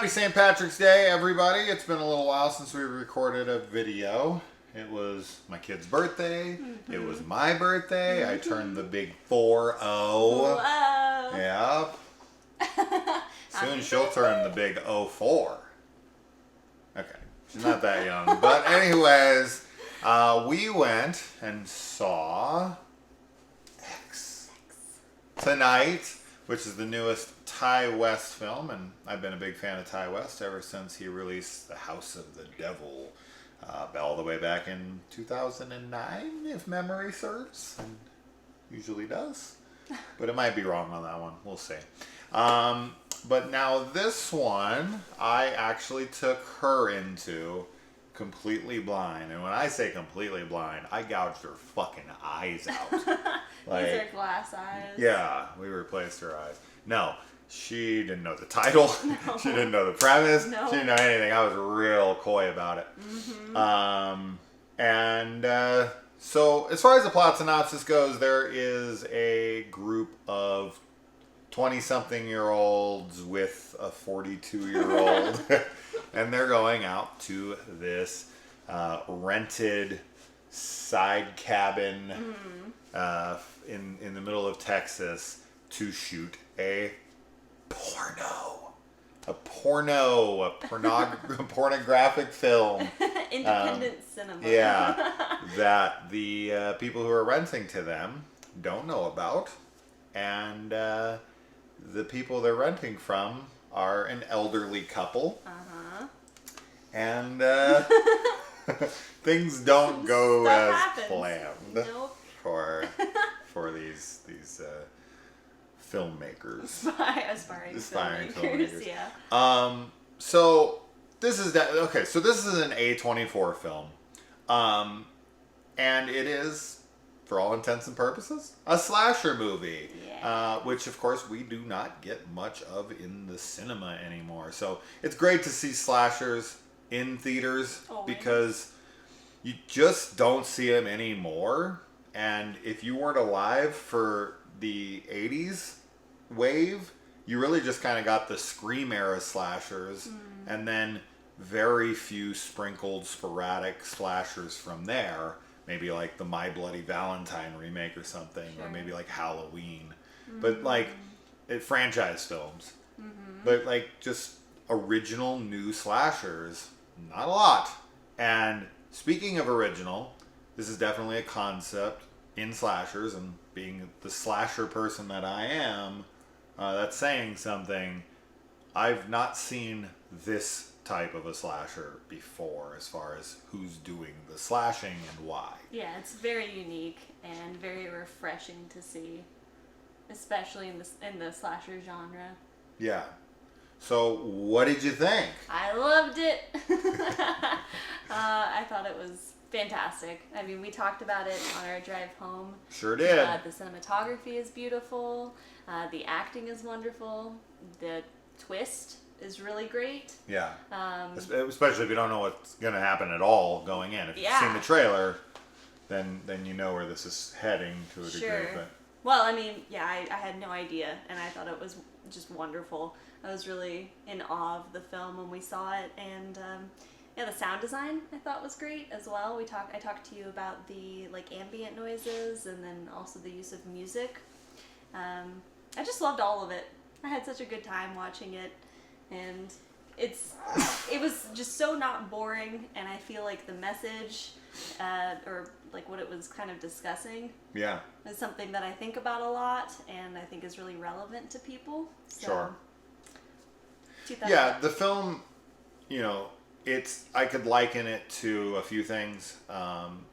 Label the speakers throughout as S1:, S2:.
S1: Happy St. Patrick's Day, everybody. It's been a little while since we recorded a video. It was my kid's birthday. Mm-hmm. It was my birthday. Mm-hmm. I turned the big 4-0.
S2: Whoa.
S1: Yep. Soon she'll turn the big 04. Okay. She's not that young. But anyways, we went and saw X tonight, which is the newest Ty West film, and I've been a big fan of Ty West ever since he released The House of the Devil all the way back in 2009, if memory serves, and usually does, but it might be wrong on that one. We'll see. But now this one, I actually took her into completely blind, and when I say completely blind, I gouged her fucking eyes out.
S2: Like, these are glass eyes.
S1: Yeah, we replaced her eyes. No, she didn't know the title. No. She didn't know the premise. No. She didn't know anything. I was real coy about it. Mm-hmm. So as far as the plot synopsis goes, there is a group of 20-something-year-olds with a 42-year-old, and they're going out to this rented side cabin in the middle of Texas to shoot a pornographic film.
S2: Independent cinema.
S1: Yeah, that the people who are renting to them don't know about, and the people they're renting from are an elderly couple. And things don't go as planned.
S2: Nope.
S1: for these filmmakers.
S2: Aspiring filmmakers. Yeah.
S1: So this is okay. So this is an A24 film, and it is, for all intents and purposes, a slasher movie. Yeah. Which of course we do not get much of in the cinema anymore. So it's great to see slashers in theaters. Always. Because you just don't see them anymore. And if you weren't alive for the 80s wave, you really just kind of got the Scream era slashers, and then very few sprinkled sporadic slashers from there. Maybe like the My Bloody Valentine remake or something, or maybe like Halloween. But like franchise films. But like just original new slashers, not a lot. And speaking of original, this is definitely a concept in slashers, and being the slasher person that I am, that's saying something. I've not seen this type of a slasher before, as far as who's doing the slashing and why.
S2: Yeah, it's very unique and very refreshing to see, especially in the slasher genre.
S1: Yeah. So, what did you think?
S2: I loved it. I thought it was fantastic. I mean, we talked about it on our drive home.
S1: Sure did.
S2: The cinematography is beautiful. The acting is wonderful. The twist is really great.
S1: Yeah. Especially if you don't know what's going to happen at all going in. If you've seen the trailer, then you know where this is heading to a degree. But.
S2: Well, I mean, yeah, I had no idea, and I thought it was just wonderful. I was really in awe of the film when we saw it, and the sound design I thought was great as well. I talked to you about the ambient noises, and then also the use of music. I just loved all of it. I had such a good time watching it, and it was just so not boring, and I feel like the message or what it was kind of discussing is something that I think about a lot, and I think is really relevant to people. So,
S1: sure. Yeah, the film, I could liken it to a few things.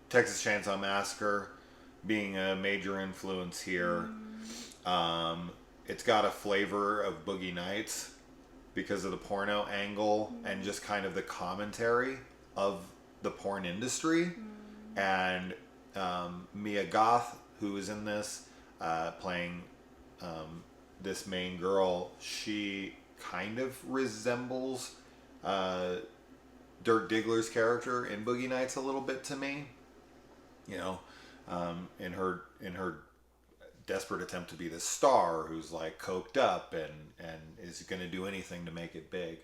S1: Texas Chainsaw Massacre being a major influence here. It's got a flavor of Boogie Nights because of the porno angle and just kind of the commentary of the porn industry. And Mia Goth, who is in this, playing this main girl, she kind of resembles Dirk Diggler's character in Boogie Nights a little bit to me. In her desperate attempt to be the star who's coked up and is going to do anything to make it big.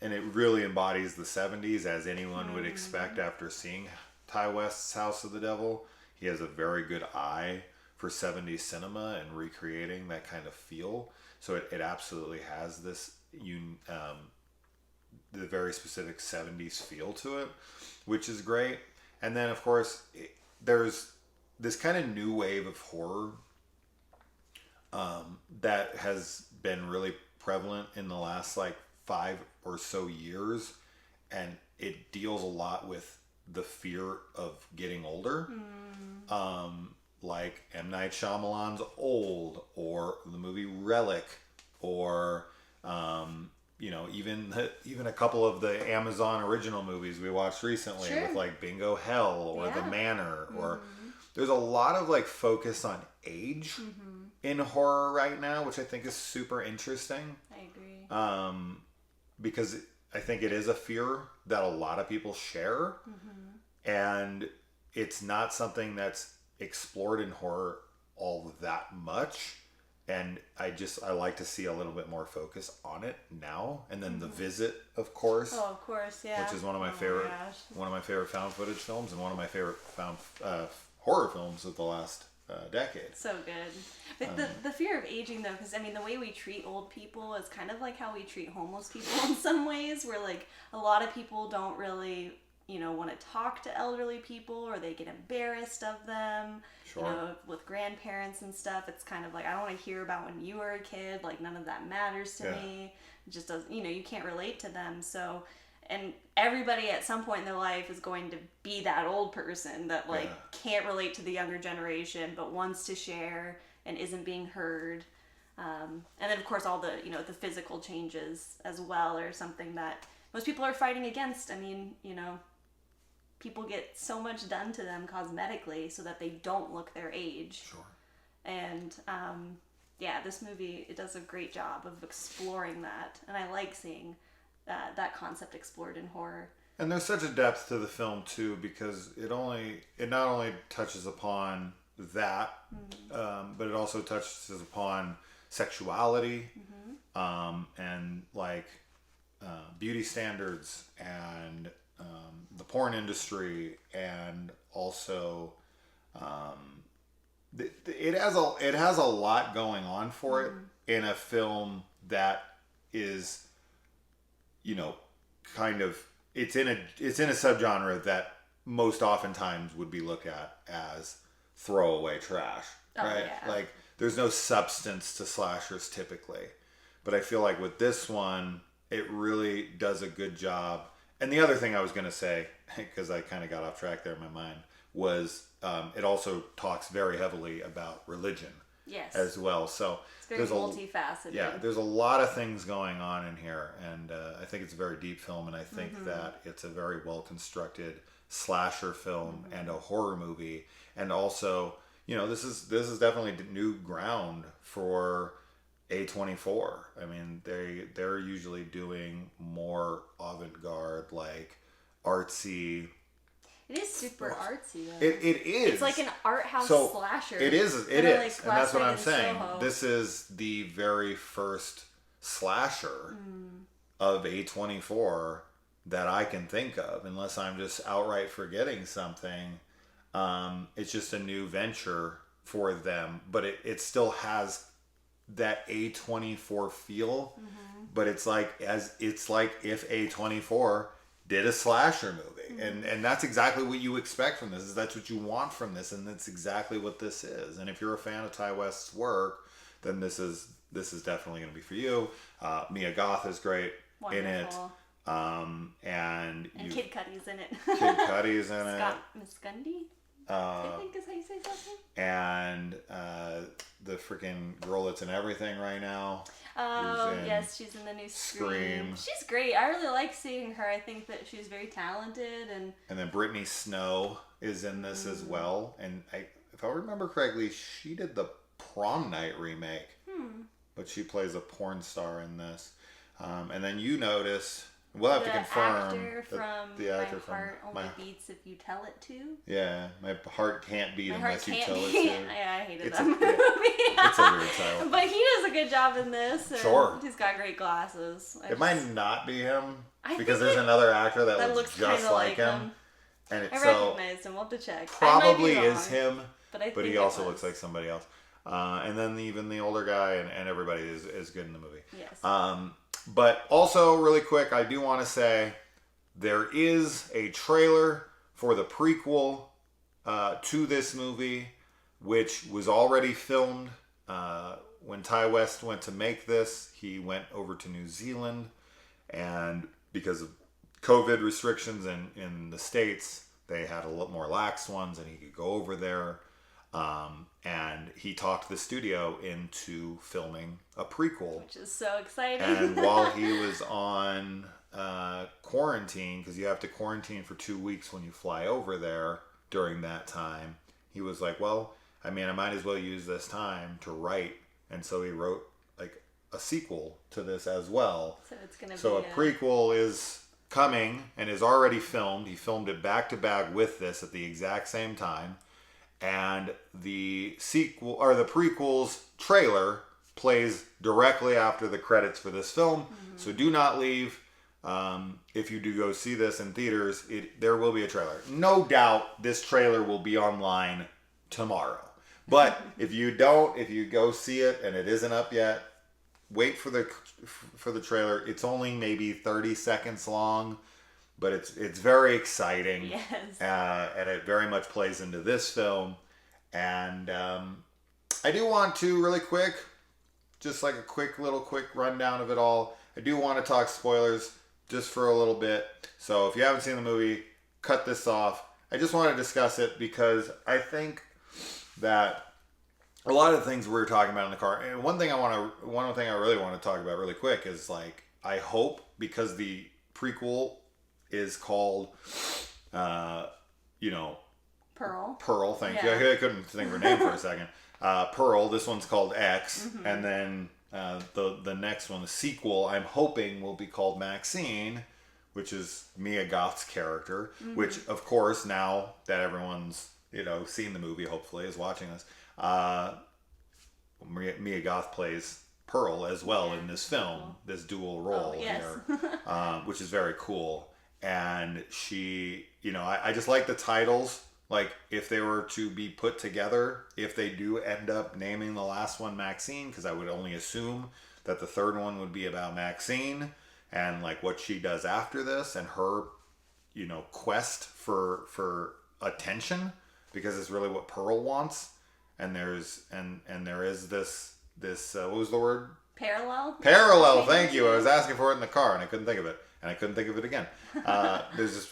S1: And it really embodies the 70s as anyone would expect after seeing Ty West's House of the Devil. He has a very good eye for 70s cinema and recreating that kind of feel. So it absolutely has this the very specific 70s feel to it, which is great. And then, of course, there's this kind of new wave of horror that has been really prevalent in the last like 5 or so years, and it deals a lot with the fear of getting older. Like M. Night Shyamalan's Old, or the movie Relic, or even a couple of the Amazon original movies we watched recently with like Bingo Hell or The Manor, or there's a lot of like focus on age in horror right now, which I think is super interesting.
S2: I agree.
S1: Because I think it is a fear that a lot of people share, and it's not something that's explored in horror all that much. And I like to see a little bit more focus on it now. And then The Visit, of course.
S2: Oh, of course, yeah.
S1: Which is one of my favorite found footage films, and one of my favorite found horror films of the last decade.
S2: So good. But the fear of aging, though, because I mean, the way we treat old people is kind of like how we treat homeless people in some ways, where like a lot of people don't really, want to talk to elderly people, or they get embarrassed of them.
S1: Sure.
S2: With grandparents and stuff, it's kind of like, I don't want to hear about when you were a kid. Like, none of that matters to me. It just doesn't, you can't relate to them. So, and everybody at some point in their life is going to be that old person that can't relate to the younger generation, but wants to share and isn't being heard. And then of course all the, the physical changes as well are something that most people are fighting against. I mean, people get so much done to them cosmetically so that they don't look their age.
S1: Sure.
S2: And, this movie, it does a great job of exploring that. And I like seeing that concept explored in horror.
S1: And there's such a depth to the film too, because it not only touches upon that, but it also touches upon sexuality, and like beauty standards, and the porn industry, and also it has a lot going on for it in a film that is, kind of, it's in a subgenre that most oftentimes would be looked at as throwaway trash, right?
S2: Yeah.
S1: Like, there's no substance to slashers typically, but I feel like with this one, it really does a good job. And the other thing I was going to say, because I kind of got off track there in my mind, was it also talks very heavily about religion.
S2: Yes.
S1: As well. So
S2: it's very multifaceted.
S1: There's a lot of things going on in here, and I think it's a very deep film, and I think that it's a very well constructed slasher film and a horror movie, and also, this is definitely new ground for A24. I mean, they're usually doing more avant-garde, like artsy.
S2: It is super artsy, though.
S1: It is.
S2: It's like an art house slasher.
S1: It is. It
S2: Like
S1: is. And that's what I'm saying.
S2: Soho.
S1: This is the very first slasher of A24 that I can think of, unless I'm just outright forgetting something. It's just a new venture for them, but it still has that A24 feel, but it's like if A24 did a slasher movie, and that's exactly what you expect from this. That's what you want from this, and that's exactly what this is. And if you're a fan of Ty West's work, then this is definitely going to be for you. Mia Goth is great.
S2: Wonderful.
S1: In it, and
S2: Kid Cudi's in it.
S1: Kid Cudi's in it.
S2: Scott Muscundy, I think is how you say his last name.
S1: And the freaking girl that's in everything right now.
S2: Oh, yes, she's in the new Scream. She's great. I really like seeing her. I think that she's very talented. And
S1: then Brittany Snow is in this as well. And if I remember correctly, she did the Prom Night remake. But she plays a porn star in this. And then you notice We'll have to
S2: The
S1: confirm.
S2: actor from
S1: the actor
S2: My
S1: from
S2: Heart Only Beats If You Tell It To.
S1: Yeah, my heart can't beat
S2: My Heart
S1: unless you
S2: Can't
S1: tell it
S2: Beat.
S1: to.
S2: Yeah, I hated
S1: It's
S2: that
S1: a-
S2: movie.
S1: It's a weird title.
S2: But he does a good job in this. And
S1: Sure.
S2: He's got great glasses.
S1: It might not be him
S2: I
S1: because
S2: think
S1: there's another actor that looks just
S2: kinda
S1: like him. And
S2: I
S1: it's so
S2: recognized him. We'll have to check.
S1: probably
S2: I might be
S1: is
S2: wrong,
S1: him,
S2: but I think
S1: he
S2: it
S1: also
S2: was.
S1: looks like somebody else. And then even the older guy and everybody is good in the movie.
S2: Yes.
S1: But also, really quick, I do want to say there is a trailer for the prequel to this movie, which was already filmed. When Ty West went to make this, he went over to New Zealand, and because of COVID restrictions in the States, they had a lot more lax ones, and he could go over there. And he talked the studio into filming a prequel.
S2: Which is so exciting.
S1: And while he was on quarantine, because you have to quarantine for 2 weeks when you fly over there during that time, he was like, well, I mean, I might as well use this time to write. And so he wrote like a sequel to this as well.
S2: So it's going to
S1: So
S2: be
S1: a prequel is coming and is already filmed. He filmed it back to back with this at the exact same time. And the sequel or the prequel's trailer plays directly after the credits for this film. Mm-hmm. So do not leave. If you do go see this in theaters, there will be a trailer. No doubt this trailer will be online tomorrow. But if you go see it and it isn't up yet, wait for the trailer. It's only maybe 30 seconds long, but it's very exciting.
S2: Yes.
S1: And it very much plays into this film. And I do want to really quick, just like a quick rundown of it all. I do want to talk spoilers just for a little bit. So if you haven't seen the movie, cut this off. I just want to discuss it because I think that a lot of the things we were talking about in the car, and one thing I really want to talk about really quick is like, I hope, because the prequel is called, Pearl, thank you. I couldn't think of her name for a second. Pearl, this one's called X, mm-hmm. And then the next one, the sequel, I'm hoping will be called Maxine, which is Mia Goth's character, mm-hmm. Which, of course, now that everyone's seen the movie, hopefully, is watching this. Mia Goth plays Pearl as well in this film, cool. This dual role here, which is very cool. And she, I just like the titles. Like, if they were to be put together, if they do end up naming the last one Maxine, because I would only assume that the third one would be about Maxine and like what she does after this and her, quest for attention, because it's really what Pearl wants. And there is this what was the word? Parallel. Thank you. I was asking for it in the car and I couldn't think of it, and I couldn't think of it again. There's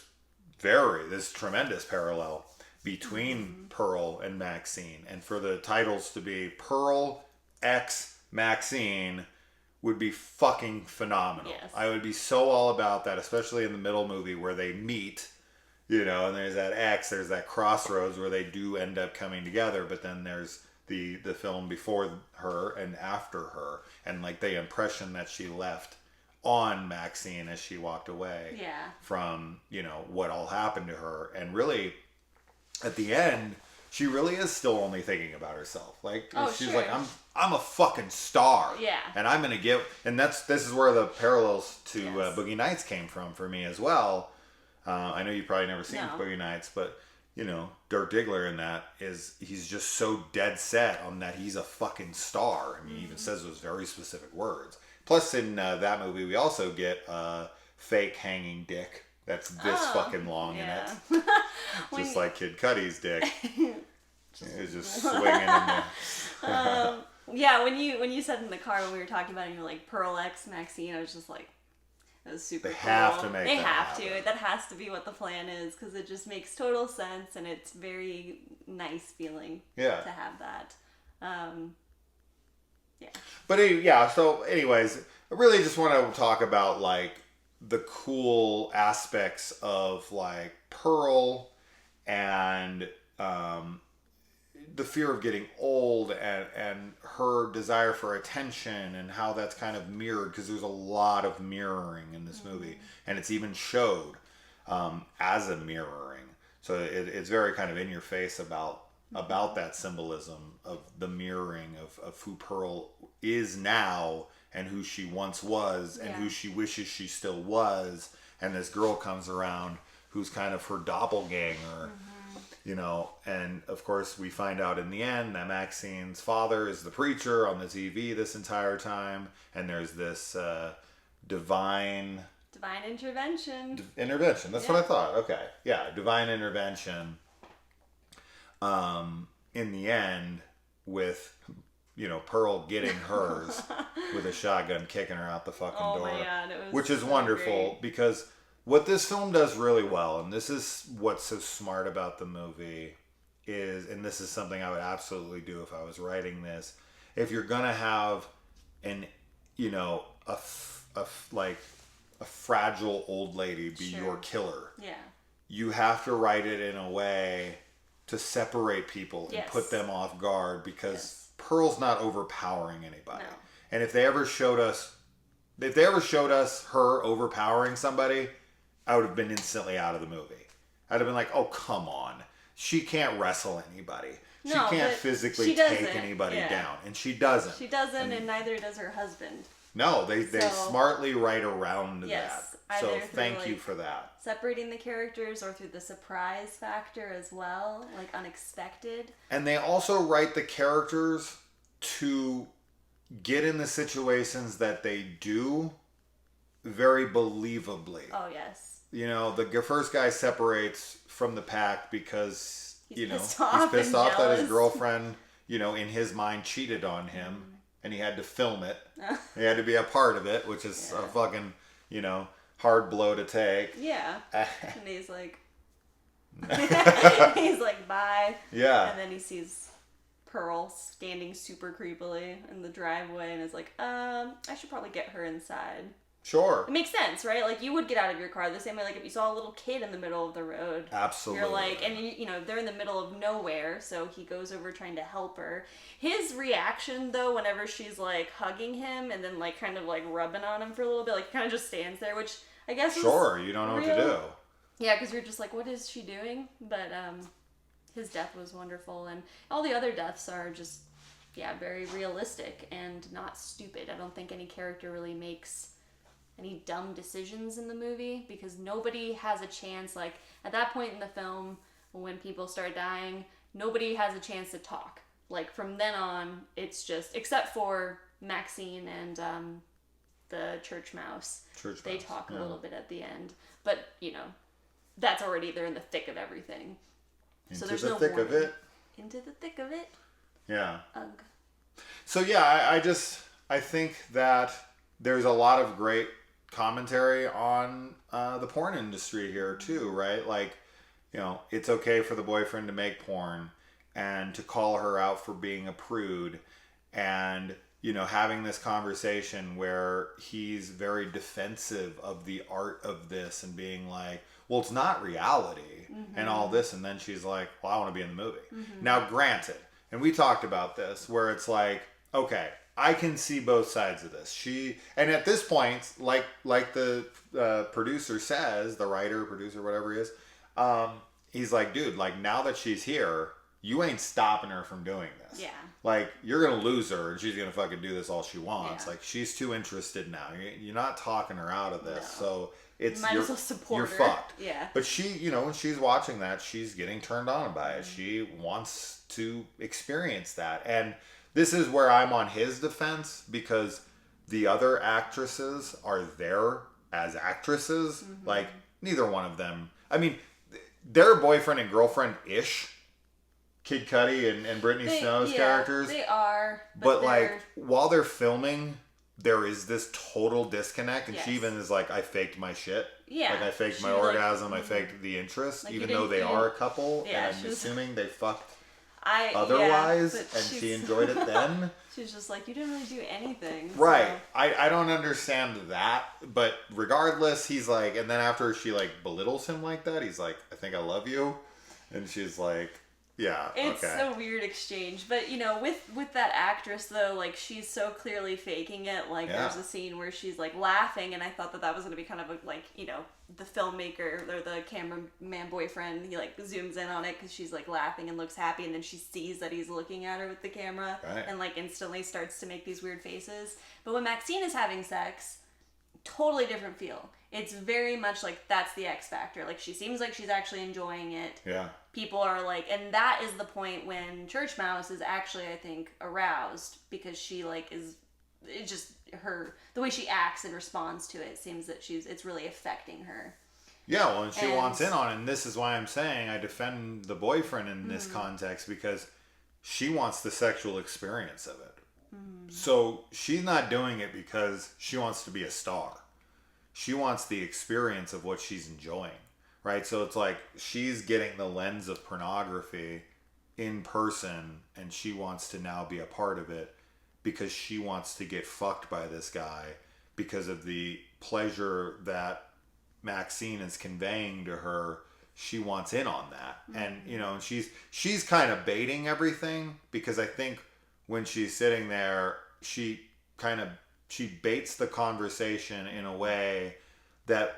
S1: this tremendous parallel between mm-hmm. Pearl and Maxine, and for the titles to be Pearl X Maxine would be fucking phenomenal.
S2: Yes.
S1: I would be so all about that, especially in the middle movie where they meet. And there's that X, there's that crossroads where they do end up coming together, but then there's the film before her and after her, and like the impression that she left on Maxine as she walked away from, what all happened to her. And really, at the end, she really is still only thinking about herself. Like, she's like, I'm a fucking star.
S2: Yeah.
S1: And I'm going to give, and this is where the parallels to Boogie Nights came from for me as well. I know you've probably never seen Boogie Nights, but Dirk Diggler in that he's just so dead set on that he's a fucking star. I mean, he even says those very specific words. Plus, in that movie, we also get a fake hanging dick that's this fucking long in it, just like Kid Cudi's dick. It's just swinging in there.
S2: When you said in the car when we were talking about it, you were like Pearl X Maxine, I was just like. That was super cool.
S1: They have to make that happen.
S2: That has to be what the plan is, because it just makes total sense, and it's very nice feeling to have that.
S1: But so anyways, I really just want to talk about like the cool aspects of like Pearl and the fear of getting old and her desire for attention and how that's kind of mirrored, because there's a lot of mirroring in this movie, and it's even showed as a mirroring. So it's very kind of in your face about that symbolism of the mirroring of who Pearl is now and who she once was and who she wishes she still was. And this girl comes around who's kind of her doppelganger, you know. And of course we find out in the end that Maxine's father is the preacher on the TV this entire time. And there's this divine intervention. That's what I thought. Okay. Yeah. Divine intervention. In the end, with, you know, Pearl getting hers with a shotgun, kicking her out the fucking door.
S2: My God, it was
S1: which is
S2: so
S1: wonderful
S2: great.
S1: Because what this film does really well, and this is what's so smart about the movie, is, and this is something I would absolutely do if I was writing this, if you're gonna have an, you know, a fragile old lady be your killer, you have to write it in a way to separate people and put them off guard, because Pearl's not overpowering anybody.
S2: No.
S1: And if they ever showed us her overpowering somebody, I would have been instantly out of the movie. I'd have been like, oh, come on. She can't wrestle anybody. She can't physically take anybody down. And she doesn't.
S2: She doesn't, and neither does her husband.
S1: No, they smartly write around that. So thank you for that.
S2: Separating the characters, or through the surprise factor as well, like unexpected.
S1: And they also write the characters to get in the situations that they do very believably.
S2: Oh, yes.
S1: You know, the first guy separates from the pack because, he's pissed off that his girlfriend, you know, in his mind cheated on him, and he had to film it. He had to be a part of it, which is a fucking, you know, hard blow to take.
S2: Yeah. And he's like, bye.
S1: Yeah.
S2: And then he sees Pearl standing super creepily in the driveway and is like, I should probably get her inside.
S1: Sure.
S2: It makes sense, right? Like, you would get out of your car the same way, like, if you saw a little kid in the middle of the road.
S1: Absolutely.
S2: You're like, and you know, they're in the middle of nowhere, so he goes over trying to help her. His reaction, though, whenever she's, like, hugging him and then, like, kind of, like, rubbing on him for a little bit, like, kind of just stands there, which I guess is
S1: sure, you don't know what to do.
S2: Yeah, because you're just like, what is she doing? But his death was wonderful, and all the other deaths are just, very realistic and not stupid. I don't think any character really makes any dumb decisions in the movie, because nobody has a chance, like, at that point in the film, when people start dying, nobody has a chance to talk. Like, from then on, it's just, except for Maxine and the church mouse. They talk a little bit at the end. But, you know, that's already, they're in the thick of everything.
S1: Into the thick of it.
S2: Into the thick of it.
S1: Yeah.
S2: Ugh.
S1: So, yeah, I think that there's a lot of great commentary on the porn industry here too, right? Like, you know, it's okay for the boyfriend to make porn and to call her out for being a prude, and, you know, having this conversation where he's very defensive of the art of this and being like, well, it's not reality and all this, and then she's like, well, I want to be in the movie. Now, granted, and we talked about this, where it's like, okay, I can see both sides of this. And at this point, like the producer says, the writer, producer, whatever he is, he's like, dude, like, now that she's here, you ain't stopping her from doing this. Yeah. Like, you're gonna lose her, and she's gonna fucking do this all she wants. Yeah. Like, she's too interested now. You're not talking her out of this, so it's
S2: might as well support
S1: you're
S2: her.
S1: fucked.
S2: Yeah.
S1: But she, you know, when she's watching that, she's getting turned on by it. She wants to experience that, and this is where I'm on his defense, because the other actresses are there as actresses. Like, neither one of them. I mean, they're boyfriend and girlfriend-ish. Kid Cudi and Brittany Snow's characters.
S2: They are.
S1: But like, while they're filming, there is this total disconnect. And she even is like, I faked my shit. Yeah. Like, I faked my orgasm. I faked the interest. Like, even though they are a couple. Yeah, and I'm assuming they fucked otherwise. And she enjoyed it then.
S2: She's just like, you didn't really do anything.
S1: Right. So. I don't understand that. But regardless, he's like, and then after she like belittles him like that, he's like, I think I love you. And she's like, Yeah,
S2: It's
S1: okay.
S2: a weird exchange, but you know, with that actress though, like she's so clearly faking it. Like
S1: Yeah.
S2: there's a scene where she's like laughing, and I thought that was going to be kind of a, like, you know, the filmmaker or the cameraman boyfriend. He like zooms in on it because she's like laughing and looks happy, and then she sees that he's looking at her with the camera,
S1: Right.
S2: and like instantly starts to make these weird faces. But when Maxine is having sex, totally different feel. It's very much like that's the X factor. Like she seems like she's actually enjoying it.
S1: Yeah.
S2: People are like, and that is the point when Church Mouse is actually, I think, aroused because she like is, it just her, the way she acts and responds to it seems that it's really affecting her.
S1: Yeah, well, and she wants in on it, and this is why I'm saying I defend the boyfriend in this context, because she wants the sexual experience of it. So she's not doing it because she wants to be a star. She wants the experience of what she's enjoying, right? So it's like she's getting the lens of pornography in person, and she wants to now be a part of it because she wants to get fucked by this guy because of the pleasure that Maxine is conveying to her. She wants in on that. And you know, she's kind of baiting everything, because I think when she's sitting there, she baits the conversation in a way that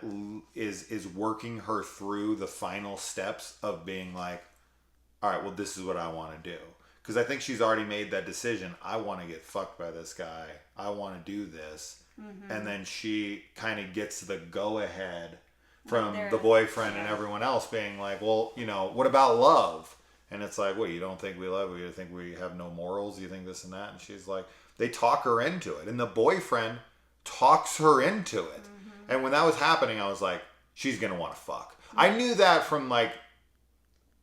S1: is working her through the final steps of being like, all right, well, this is what I want to do. Because I think she's already made that decision. I want to get fucked by this guy. I want to do this. And then she kind of gets the go-ahead from the boyfriend and everyone else being like, well, you know, what about love? And it's like, what, you don't think we love? You think we have no morals? You think this and that? And she's like, they talk her into it. And the boyfriend talks her into it. And when that was happening, I was like, she's going to want to fuck. I knew that from like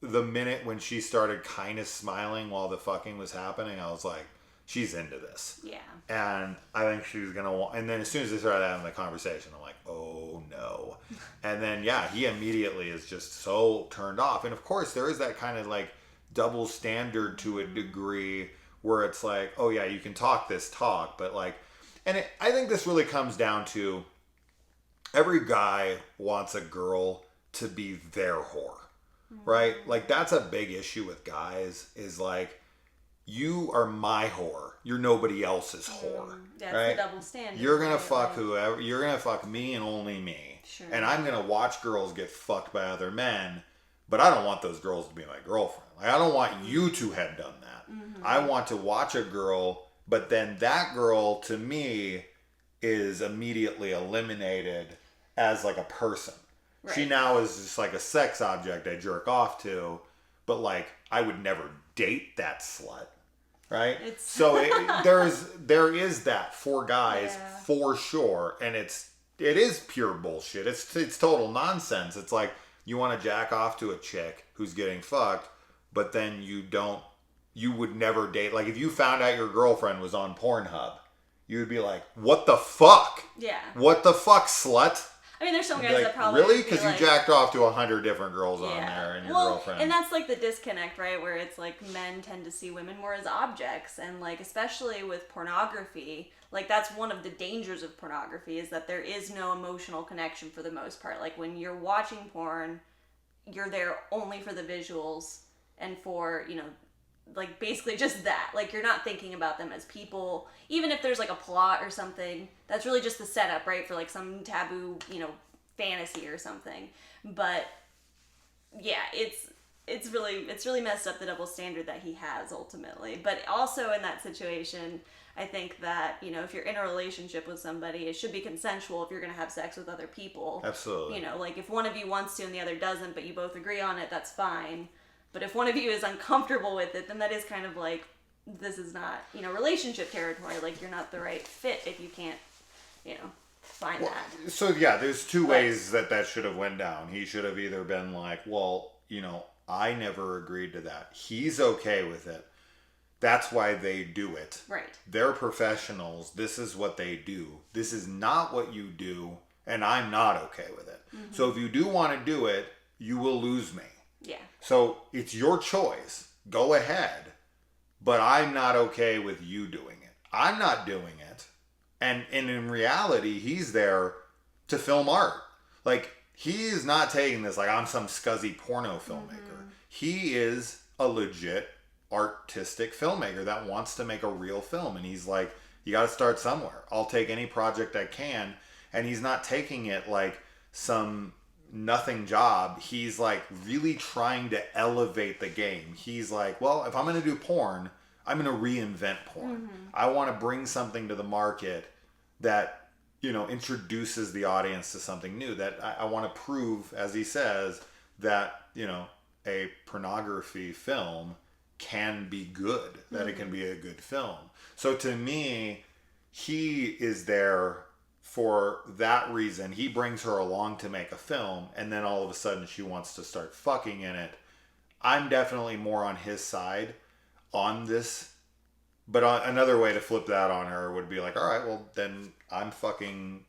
S1: the minute when she started kind of smiling while the fucking was happening. I was like, she's into this.
S2: Yeah.
S1: And I think she's going to want, and then as soon as they started having the conversation, I'm like, oh no. And then, yeah, he immediately is just so turned off. And of course, there is that kind of like double standard to a degree where it's like, oh yeah, you can talk this talk, but like, and I think this really comes down to every guy wants a girl to be their whore, right? Like that's a big issue with guys, is like, you are my whore. You're nobody else's whore.
S2: That's
S1: right?
S2: the double standard.
S1: You're gonna
S2: right?
S1: fuck whoever. You're gonna fuck me and only me.
S2: Sure.
S1: And I'm gonna watch girls get fucked by other men, but I don't want those girls to be my girlfriend. Like I don't want you to have done that. I want to watch a girl, but then that girl to me is immediately eliminated as like a person.
S2: Right.
S1: She now is just like a sex object I jerk off to, but like I would never date that slut. Right? So there is that for guys, for sure, and it is pure bullshit. It's total nonsense. It's like you want to jack off to a chick who's getting fucked, but then you would never date. Like if you found out your girlfriend was on Pornhub, you would be like, what the fuck?
S2: Yeah.
S1: What the fuck, slut?
S2: I mean, there's some guys
S1: like,
S2: that probably
S1: really,
S2: would be
S1: because
S2: like,
S1: you jacked off to 100 different girls on there, and your girlfriend.
S2: And that's like the disconnect, right? Where it's like men tend to see women more as objects, and like especially with pornography, like that's one of the dangers of pornography, is that there is no emotional connection for the most part. Like when you're watching porn, you're there only for the visuals and for, you know, like basically just that. Like you're not thinking about them as people. Even if there's like a plot or something, that's really just the setup, right? For like some taboo, you know, fantasy or something. But yeah, it's really messed up, the double standard that he has ultimately. But also in that situation, I think that, you know, if you're in a relationship with somebody, it should be consensual if you're going to have sex with other people.
S1: Absolutely.
S2: You know, like if one of you wants to and the other doesn't, but you both agree on it, that's fine. But if one of you is uncomfortable with it, then that is kind of like, this is not, you know, relationship territory. Like you're not the right fit if you can't, you know, find that.
S1: So yeah, there's two ways that should have went down. He should have either been like, well, you know, I never agreed to that. He's okay with it. That's why they do it.
S2: Right.
S1: They're professionals. This is what they do. This is not what you do, and I'm not okay with it. Mm-hmm. So if you do want to do it, you will lose me.
S2: Yeah.
S1: So it's your choice. Go ahead. But I'm not okay with you doing it. I'm not doing it. And in reality, he's there to film art. Like, he is not taking this like I'm some scuzzy porno filmmaker. Mm-hmm. He is a legit artistic filmmaker that wants to make a real film. And he's like, you got to start somewhere. I'll take any project I can. And he's not taking it like some nothing job. He's like really trying to elevate the game. He's like, well, if I'm going to do porn, I'm going to reinvent porn. I want to bring something to the market that, you know, introduces the audience to something new. That I want to prove, as he says, that, you know, a pornography film can be good, that it can be a good film. So to me, he is there for that reason. He brings her along to make a film, and then all of a sudden she wants to start fucking in it. I'm definitely more on his side on this. But another way to flip that on her would be like, all right, well then I'm fucking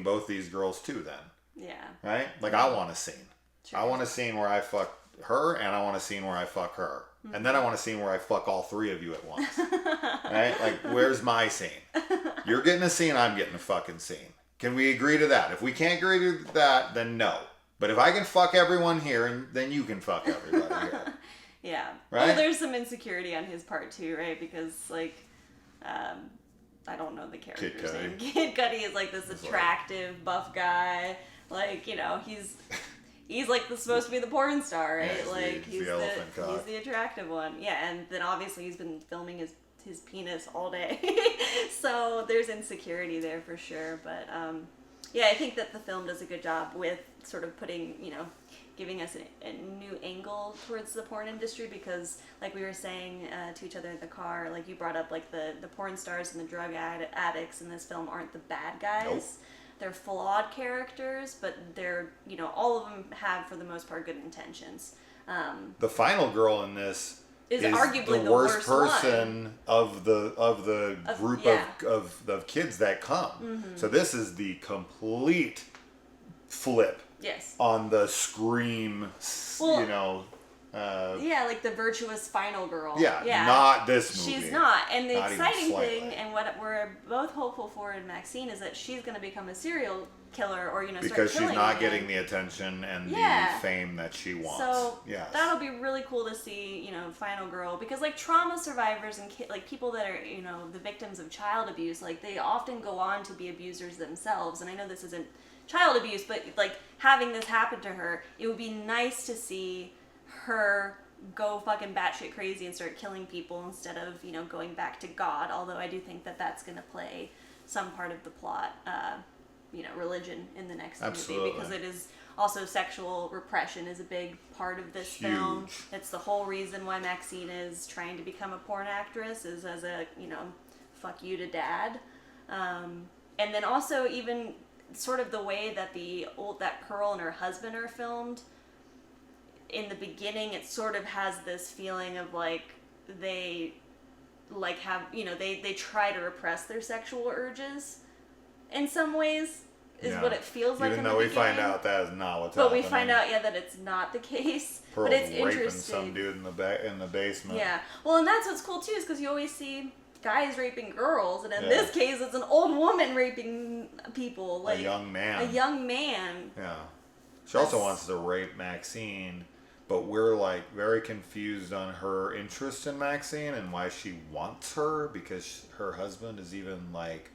S1: both these girls too then.
S2: Yeah.
S1: Right? Like I want a scene.
S2: Sure.
S1: I want a scene where I fuck her, and I want a scene where I fuck her. And then I want a scene where I fuck all three of you at once. Right? Like, where's my scene? You're getting a scene, I'm getting a fucking scene. Can we agree to that? If we can't agree to that, then no. But if I can fuck everyone here, then you can fuck everybody here.
S2: Yeah.
S1: Right?
S2: Well, there's some insecurity on his part too, right? Because like, I don't know the character's name. Kid Cudi is like this attractive, buff guy. Like, you know, he's like supposed to be the porn star, right?
S1: Yeah,
S2: like
S1: he's
S2: the attractive one. Yeah, and then obviously he's been filming his penis all day. So there's insecurity there for sure. But yeah, I think that the film does a good job with sort of putting, you know, giving us a new angle towards the porn industry, because like we were saying to each other in the car, like you brought up like the porn stars and the drug addicts in this film aren't the bad guys.
S1: Nope.
S2: They're flawed characters, but they're, you know, all of them have for the most part good intentions.
S1: The final girl in this
S2: is arguably
S1: the worst person of the group
S2: yeah.
S1: of kids that come.
S2: Mm-hmm.
S1: So this is the complete flip.
S2: Yes.
S1: On the scream,
S2: well,
S1: you know.
S2: Yeah, like the virtuous final girl.
S1: Yeah, not this movie.
S2: She's not. And the
S1: not
S2: exciting thing, and what we're both hopeful for in Maxine, is that she's going to become a serial killer, or, you know,
S1: because
S2: start killing
S1: she's not
S2: again.
S1: getting the attention and the fame that she wants.
S2: So
S1: yes.
S2: That'll be really cool to see, you know, final girl, because like trauma survivors and like people that are, you know, the victims of child abuse, like they often go on to be abusers themselves. And I know this isn't child abuse, but like having this happen to her, it would be nice to see her go fucking batshit crazy and start killing people instead of, you know, going back to God. Although I do think that that's going to play some part of the plot, you know, religion in the next movie, because it is also sexual repression is a big part of this film. It's the whole reason why Maxine is trying to become a porn actress, is as a, you know, fuck you to dad. And then also even sort of the way that that Pearl and her husband are filmed. In the beginning, it sort of has this feeling of like they like have, you know, they try to repress their sexual urges in some ways, is what it feels like. Even though we find out
S1: that is not what's
S2: happening.
S1: But
S2: we find out, that it's not the case.
S1: Pearl's
S2: but it's
S1: raping
S2: interesting.
S1: some dude in the basement.
S2: Yeah, well, and that's what's cool too, is because you always see guys raping girls, and in this case, it's an old woman raping people, like
S1: a young man.
S2: Yeah.
S1: She also wants to rape Maxine, but we're like very confused on her interest in Maxine and why she wants her, because her husband is even like,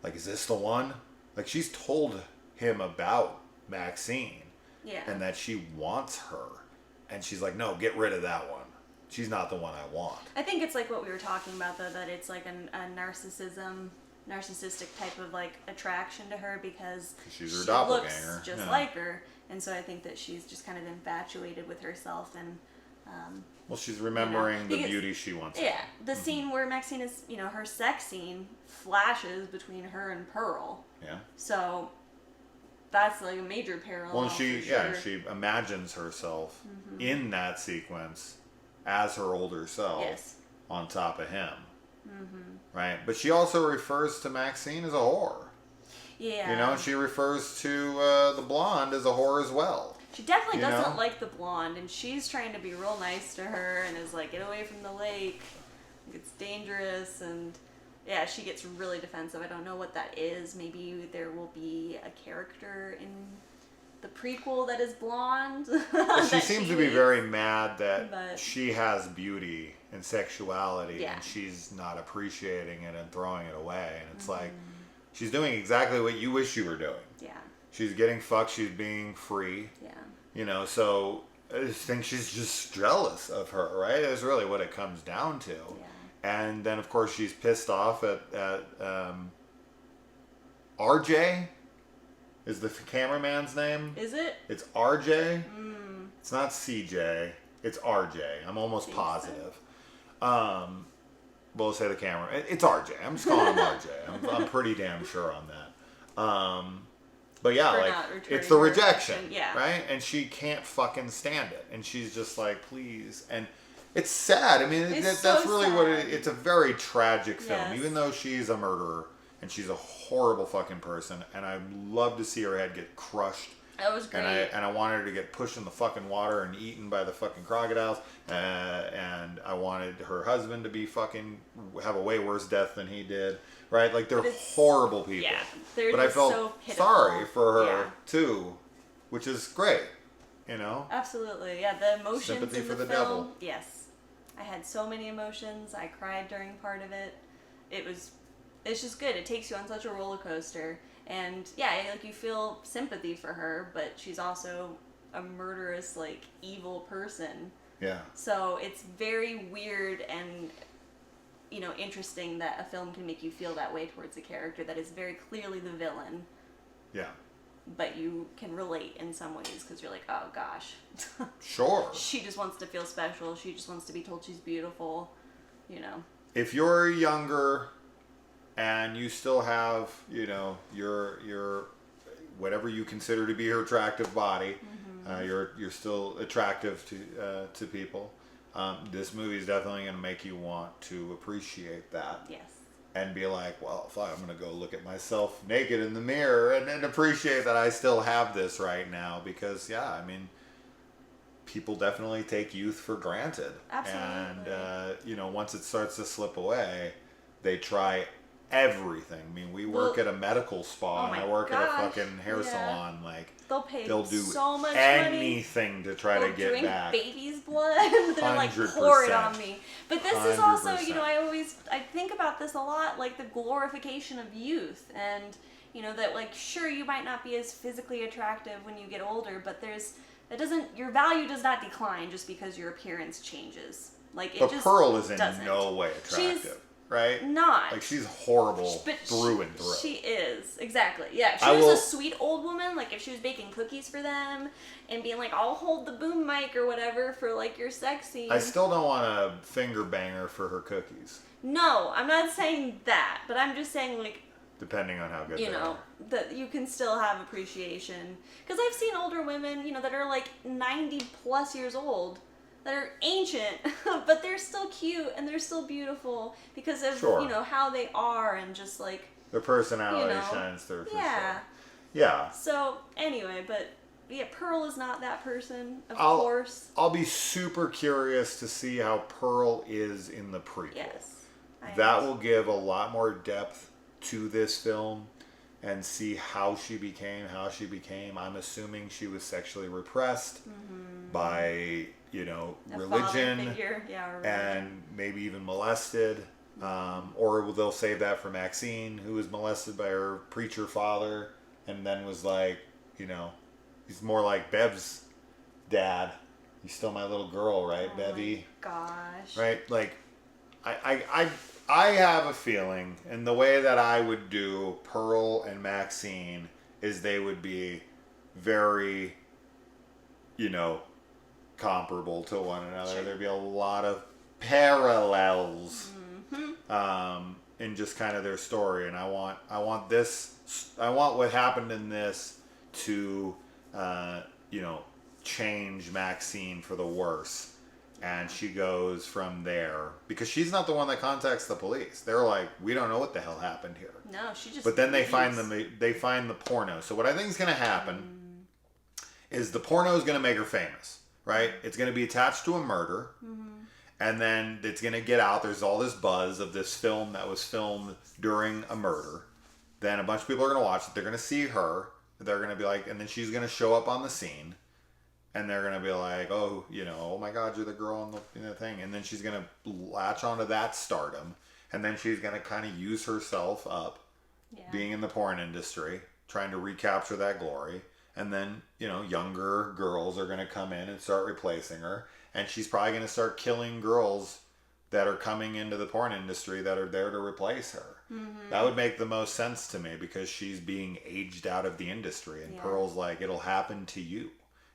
S1: is this the one? Like, she's told him about Maxine, and that she wants her, and she's like, no, get rid of that one. She's not the one I want. I
S2: think it's like what we were talking about, though, that it's like a narcissistic type of like attraction to her, because
S1: she's her
S2: she
S1: doppelganger.
S2: Looks just like her, and so I think that she's just kind of infatuated with herself, and
S1: well, she's remembering the beauty she wants.
S2: Yeah, the scene where Maxine is, you know, her sex scene flashes between her and Pearl.
S1: Yeah.
S2: So that's like a major parallel.
S1: Well, she imagines herself in that sequence as her older self on top of him. Right? But she also refers to Maxine as a whore.
S2: Yeah.
S1: You know, she refers to the blonde as a whore as well.
S2: She definitely doesn't like the blonde, and she's trying to be real nice to her and is like, get away from the lake. It's dangerous, and yeah, she gets really defensive. I don't know what that is. Maybe there will be a character in the prequel that is blonde.
S1: She seems to be very mad that
S2: But-
S1: she has beauty and sexuality
S2: Yeah.
S1: and she's not appreciating it and throwing it away. And it's like, she's doing exactly what you wish you were doing.
S2: Yeah.
S1: She's getting fucked. She's being free.
S2: Yeah.
S1: You know, so I just think she's just jealous of her, right? That's really what it comes down to.
S2: Yeah.
S1: And then, of course, she's pissed off at RJ. Is the cameraman's name?
S2: Is it?
S1: It's RJ. It's not CJ. It's RJ. I'm almost
S2: Think so.
S1: positive. We'll say the camera. It's RJ. I'm just calling him RJ. I'm pretty damn sure on that. But yeah,
S2: For
S1: like
S2: not returning
S1: it's the
S2: her
S1: rejection,
S2: affection, yeah.
S1: right? And she can't fucking stand it, and she's just like, please. And it's sad. I mean,
S2: It's
S1: that's
S2: so
S1: really what
S2: sad.
S1: it's a very tragic film,
S2: Yes.
S1: even though she's a murderer and she's a horrible fucking person. And I'd love to see her head get crushed.
S2: That was great.
S1: And I wanted her to get pushed in the fucking water and eaten by the fucking crocodiles. And I wanted her husband to be fucking have a way worse death than he did. Right? Like they're horrible people.
S2: Yeah, they're
S1: but I
S2: just
S1: felt
S2: so pitiful.
S1: sorry for her
S2: Yeah.
S1: too, which is great. You know?
S2: Absolutely, yeah. The emotions
S1: Sympathy
S2: in
S1: for
S2: the
S1: the
S2: film.
S1: devil.
S2: Yes, I had so many emotions. I cried during part of it. It's just good. It takes you on such a roller coaster, and yeah, like you feel sympathy for her, but she's also a murderous, like evil person.
S1: Yeah.
S2: So it's very weird and interesting that a film can make you feel that way towards a character that is very clearly the villain.
S1: Yeah.
S2: But you can relate in some ways because you're like, oh gosh.
S1: Sure.
S2: She just wants to feel special. She just wants to be told she's beautiful,
S1: If you're younger and you still have, your whatever you consider to be your attractive body, you're still attractive to people. This movie is definitely going to make you want to appreciate that.
S2: Yes.
S1: And be like, well, fuck, I'm going to go look at myself naked in the mirror and appreciate that I still have this right now. Because, yeah, I mean, people definitely take youth for granted.
S2: Absolutely.
S1: And, once it starts to slip away, they try everything. I mean, we work at a medical spa and I work at a fucking hair salon. Like,
S2: they'll do so much
S1: anything
S2: money.
S1: to try to get
S2: drink
S1: back.
S2: baby's blood. They're like, pour it on me. But this is also,
S1: 100%.
S2: I think about this a lot, like the glorification of youth. And, that like, sure, you might not be as physically attractive when you get older, but your value does not decline just because your appearance changes. Like, it
S1: But
S2: just
S1: Pearl is in
S2: doesn't.
S1: no way attractive.
S2: She's
S1: right?
S2: not.
S1: Like, she's horrible
S2: But
S1: through and through.
S2: She is, exactly. Yeah, if
S1: I
S2: she was
S1: will-
S2: a sweet old woman, like if she was baking cookies for them and being like, I'll hold the boom mic or whatever for like your sex scene.
S1: I still don't want to finger bang her for her cookies,
S2: No, I'm not saying that, but I'm just saying like,
S1: depending on how good they are.
S2: that you can still have appreciation. Because I've seen older women, that are like 90 plus years old, that are ancient, but they're still cute and they're still beautiful because of,
S1: Sure.
S2: how they are and just like,
S1: Their personality shines through for
S2: yeah.
S1: sure. Yeah.
S2: So, anyway, but yeah, Pearl is not that person, of
S1: I'll-
S2: course.
S1: I'll be super curious to see how Pearl is in the prequel.
S2: Yes.
S1: That will give a lot more depth to this film and see how she became. I'm assuming she was sexually repressed by,
S2: A
S1: religion,
S2: father figure. Yeah, or
S1: and maybe even molested. Or they'll save that for Maxine, who was molested by her preacher father and then was like, he's more like Bev's dad. He's still my little girl, right, Bevy?
S2: Gosh.
S1: Right? Like, I have a feeling, and the way that I would do Pearl and Maxine is they would be very, comparable to one another.
S2: Sure.
S1: There'd be a lot of parallels in just kind of their story, and I want what happened in this to, change Maxine for the worse. And she goes from there because she's not the one that contacts the police. They're like, we don't know what the hell happened here.
S2: No, she just.
S1: But then they
S2: leaves.
S1: find the porno. So what I think is going to happen is the porno is going to make her famous, right? It's going to be attached to a murder, and then it's going to get out. There's all this buzz of this film that was filmed during a murder. Then a bunch of people are going to watch it. They're going to see her. they're gonna be like, and then she's gonna show up on the scene, and they're gonna be like, oh, oh my God, you're the girl in the thing, and then she's gonna latch onto that stardom, and then she's gonna kind of use herself up, being in the porn industry, trying to recapture that glory, and then younger girls are gonna come in and start replacing her, and she's probably gonna start killing girls that are coming into the porn industry that are there to replace her. Mm-hmm. That would make the most sense to me because she's being aged out of the industry, and Pearl's like, it'll happen to you.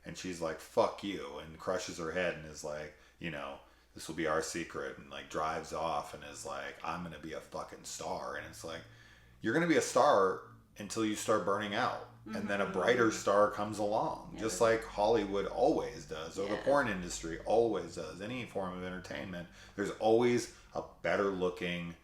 S1: And she's like, fuck you, and crushes her head and is like, this will be our secret, and like drives off and is like, I'm going to be a fucking star. And it's like, you're going to be a star until you start burning out. Mm-hmm. And then a brighter star comes along, just like Hollywood always does, or the porn industry always does. Any form of entertainment, there's always a better looking,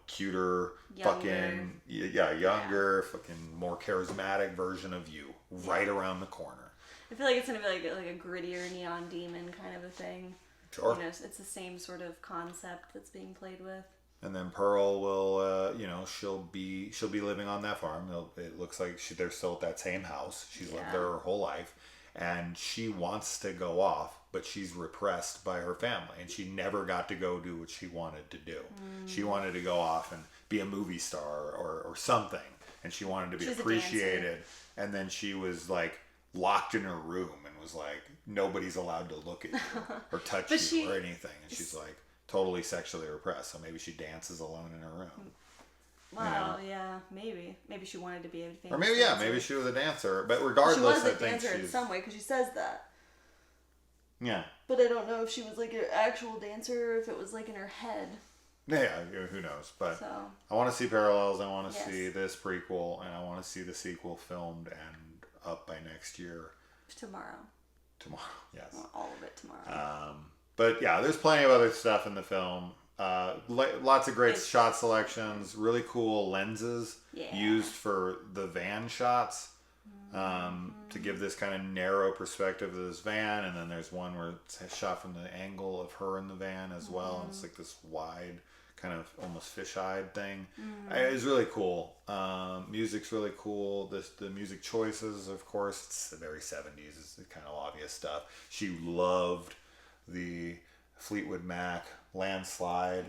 S1: cuter, younger, fucking more charismatic version of you right around the corner.
S2: I feel like it's gonna be like a grittier neon demon kind of a thing.
S1: Sure.
S2: It's the same sort of concept that's being played with.
S1: And then Pearl will, she'll be living on that farm. It looks like they're still at that same house. She's lived there her whole life, and she wants to go off, but she's repressed by her family, and she never got to go do what she wanted to do. She wanted to go off and be a movie star or something, and she wanted to be appreciated. And then she was like locked in her room and was like, nobody's allowed to look at you or touch you or anything. And she's like totally sexually repressed. So maybe she dances alone in her room.
S2: Wow, yeah, maybe. Maybe she wanted to be a famous
S1: Or maybe, maybe she was a dancer. But regardless,
S2: she was a dancer in some way because she says that.
S1: Yeah.
S2: But I don't know if she was like an actual dancer or if it was like in her head.
S1: Yeah, who knows? But I want to see parallels. I want to see this prequel, and I want to see the sequel filmed and up by next year.
S2: Tomorrow,
S1: yes.
S2: I want all of it tomorrow.
S1: But yeah, there's plenty of other stuff in the film. Lots of great shot selections, really cool lenses used for the van shots to give this kind of narrow perspective of this van. And then there's one where it's shot from the angle of her in the van as well. And it's like this wide kind of almost fish-eyed thing. It's really cool. Music's really cool. The music choices, of course, it's the very 70s. It's the kind of obvious stuff. She loved the Fleetwood Mac Landslide.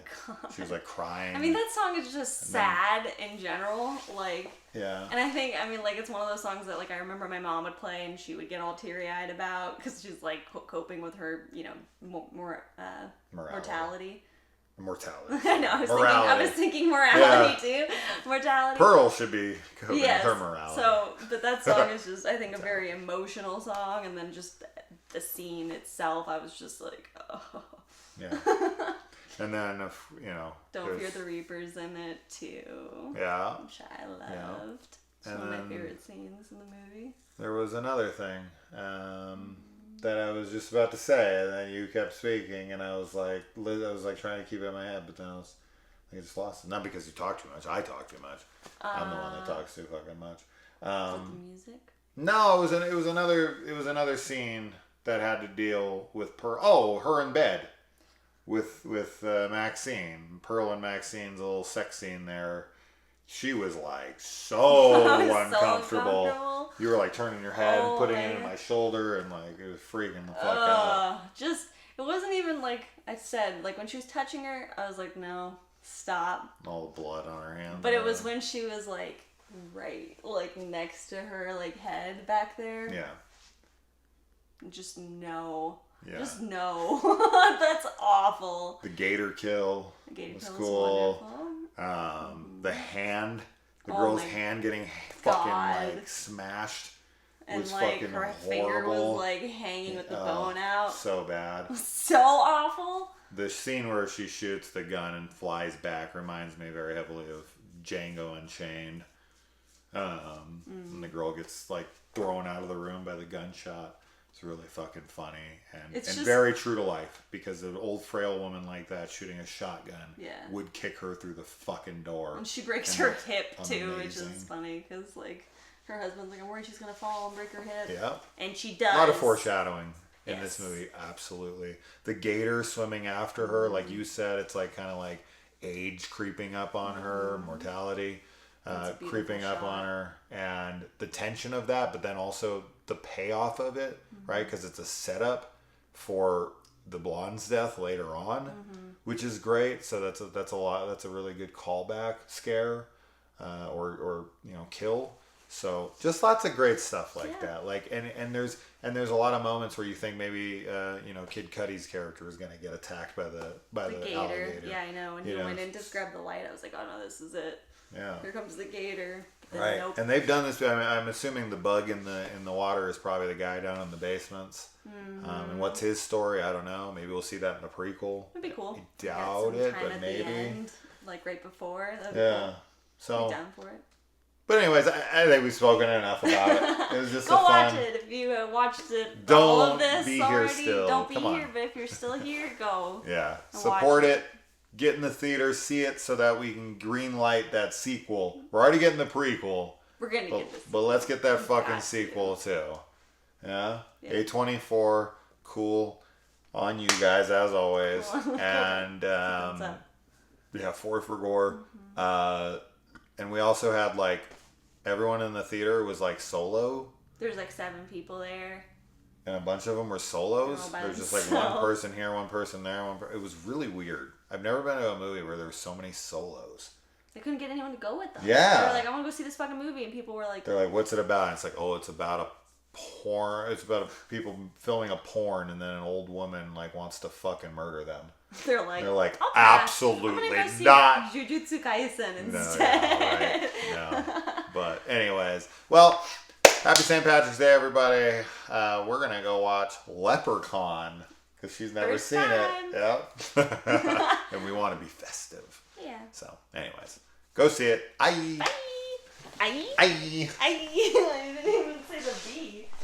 S1: She was like crying.
S2: I mean, that song is just sad in general. Like, and I think, like, it's one of those songs that, like, I remember my mom would play and she would get all teary-eyed about because she's, like, coping with her, mortality.
S1: Mortality.
S2: I know. I was thinking morality too. Mortality.
S1: Pearl should be coping with her morality.
S2: But that song is just, I think, a very emotional song, and then just the scene itself, I was just like, oh.
S1: Yeah. And then,
S2: Don't Fear the Reaper's in it too.
S1: Yeah.
S2: Which I loved. It's one of my favorite scenes in the movie. There
S1: was another thing that I was just about to say, and then you kept speaking, and I was like trying to keep it in my head, but then I just lost it. Not because you talk too much. I talk too much. I'm the one that talks too fucking much.
S2: The music?
S1: No, it was another scene that had to deal with her in bed with Maxine. Pearl and Maxine's little sex scene there. She was like so uncomfortable. You were like turning your head and putting it in my shoulder, and like it was freaking the fuck out.
S2: It wasn't even like I said, like when she was touching her, I was like, no, stop.
S1: All the blood on her hand.
S2: But it was when she was like right like next to her like head back there.
S1: Yeah.
S2: Just no.
S1: Yeah.
S2: Just no. That's awful.
S1: The gator kill.
S2: The gator
S1: was
S2: kill
S1: cool.
S2: Was wonderful.
S1: The hand. The girl's hand getting fucking like smashed.
S2: And
S1: was
S2: like
S1: fucking
S2: her
S1: horrible.
S2: finger was like hanging with the bone out.
S1: So bad.
S2: So awful.
S1: The scene where she shoots the gun and flies back reminds me very heavily of Django Unchained. And the girl gets like thrown out of the room by the gunshot. It's really fucking funny and very true to life, because an old frail woman like that shooting a shotgun would kick her through the fucking door.
S2: And she breaks her hip too, which is funny because like her husband's like, I'm worried she's gonna fall and break her hip.
S1: Yeah.
S2: And she does.
S1: A lot of foreshadowing in this movie, absolutely. The gator swimming after her, like you said, it's like kind of like age creeping up on her, mortality. creeping up on her, and the tension of that, but then also the payoff of it, right? Because it's a setup for the blonde's death later on, which is great. So that's a really good callback scare, or kill. So just lots of great stuff like that. Like and there's a lot of moments where you think maybe Kid Cudi's character is gonna get attacked by the
S2: gator.
S1: alligator.
S2: Yeah, I know. When he went in to grab the light, I was like, oh no, this is it.
S1: Yeah.
S2: Here comes the gator. Then
S1: Right.
S2: Nope.
S1: And they've done this. I'm assuming the bug in the water is probably the guy down in the basements. And what's his story? I don't know. Maybe we'll see that in the prequel.
S2: It'd be cool.
S1: I doubt it, but maybe.
S2: The end, like right before. That'd be
S1: Yeah.
S2: cool.
S1: So.
S2: I'd be down for it.
S1: But anyways, I think we've spoken enough about it. It was just
S2: Go
S1: a fun.
S2: watch it if you watched it.
S1: Don't
S2: all of this
S1: be
S2: already.
S1: here still.
S2: Don't be
S1: Come on.
S2: here, but if you're still here, go.
S1: Yeah,
S2: and
S1: support
S2: watch
S1: it. Get in the theater, see it, so that we can green light that sequel. We're already getting the prequel.
S2: We're gonna get this.
S1: But let's get that fucking
S2: Got
S1: sequel too. Yeah?
S2: Yeah.
S1: A24, cool. On you guys as always. And yeah, 4 for gore. And we also had like everyone in the theater was like solo.
S2: There's like 7 people there.
S1: And a bunch of them were solos.
S2: All by
S1: There's just like
S2: themselves.
S1: one person here, one person there. It was really weird. I've never been to a movie where there were so many solos.
S2: They couldn't get anyone to go with them.
S1: Yeah.
S2: They were like, I want to go see this fucking movie. And people were like...
S1: They're like, what's it about? And it's like, oh, it's about a porn. It's about people filming a porn, and then an old woman like wants to fucking murder them.
S2: They're like,
S1: okay,
S2: I'm
S1: absolutely
S2: gonna go see
S1: not.
S2: Jujutsu Kaisen instead.
S1: No, right? No. But anyways, well, happy St. Patrick's Day, everybody. We're gonna go watch Leprechaun because she's never
S2: First
S1: seen
S2: time.
S1: it. Yep. And we want to be festive.
S2: Yeah.
S1: So, anyways, go see it. Aye.
S2: Bye. Aye.
S1: Aye.
S2: Aye. I didn't even say the B.